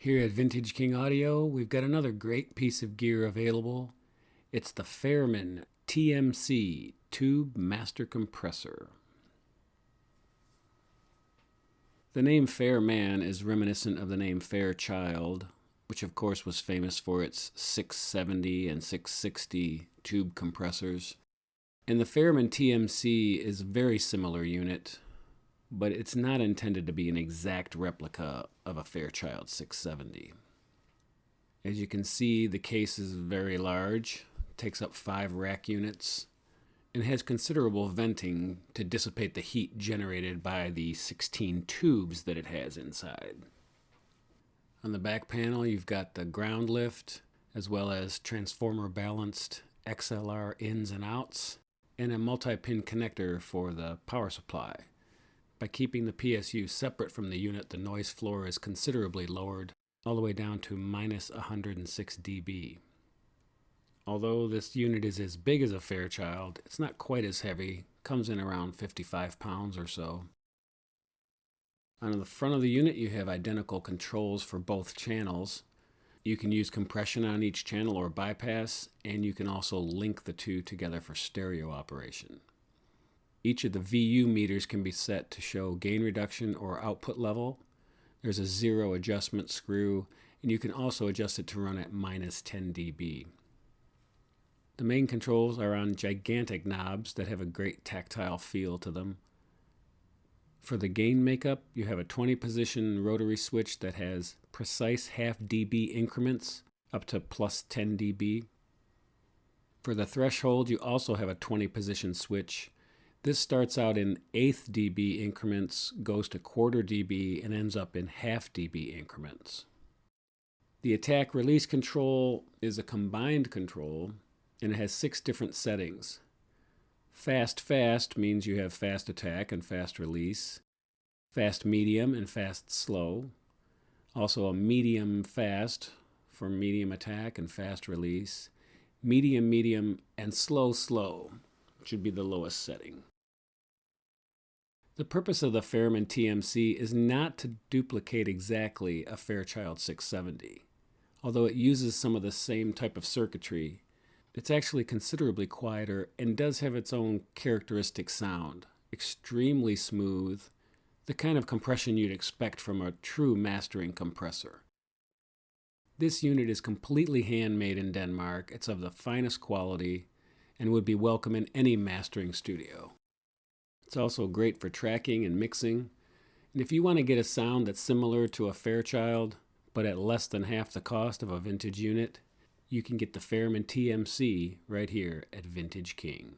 Here at Vintage King Audio, we've got another great piece of gear available. It's the Fairman TMC Tube Master Compressor. The name Fairman is reminiscent of the name Fairchild, which of course was famous for its 670 and 660 tube compressors. And the Fairman TMC is a very similar unit, but it's not intended to be an exact replica of a Fairchild 670. As you can see, the case is very large, takes up 5 rack units, and has considerable venting to dissipate the heat generated by the 16 tubes that it has inside. On the back panel, you've got the ground lift, as well as transformer balanced XLR ins and outs, and a multi-pin connector for the power supply. By keeping the PSU separate from the unit, the noise floor is considerably lowered, all the way down to minus 106 dB. Although this unit is as big as a Fairchild, it's not quite as heavy, comes in around 55 pounds or so. On the front of the unit, you have identical controls for both channels. You can use compression on each channel or bypass, and you can also link the two together for stereo operation. Each of the VU meters can be set to show gain reduction or output level. There's a 0 adjustment screw, and you can also adjust it to run at minus 10 dB. The main controls are on gigantic knobs that have a great tactile feel to them. For the gain makeup, you have a 20-position rotary switch that has precise half dB increments up to plus 10 dB. For the threshold, you also have a 20-position switch. This starts out in 1/8 dB increments, goes to 1/4 dB, and ends up in half dB increments. The attack release control is a combined control, and it has 6 different settings. Fast means you have fast attack and fast release, fast medium and fast slow, also a medium fast for medium attack and fast release, medium and slow should be the lowest setting. The purpose of the Fairman TMC is not to duplicate exactly a Fairchild 670. Although it uses some of the same type of circuitry, it's actually considerably quieter and does have its own characteristic sound. Extremely smooth, the kind of compression you'd expect from a true mastering compressor. This unit is completely handmade in Denmark. It's of the finest quality and would be welcome in any mastering studio. It's also great for tracking and mixing. And if you want to get a sound that's similar to a Fairchild, but at less than half the cost of a vintage unit, you can get the Fairman TMC right here at Vintage King.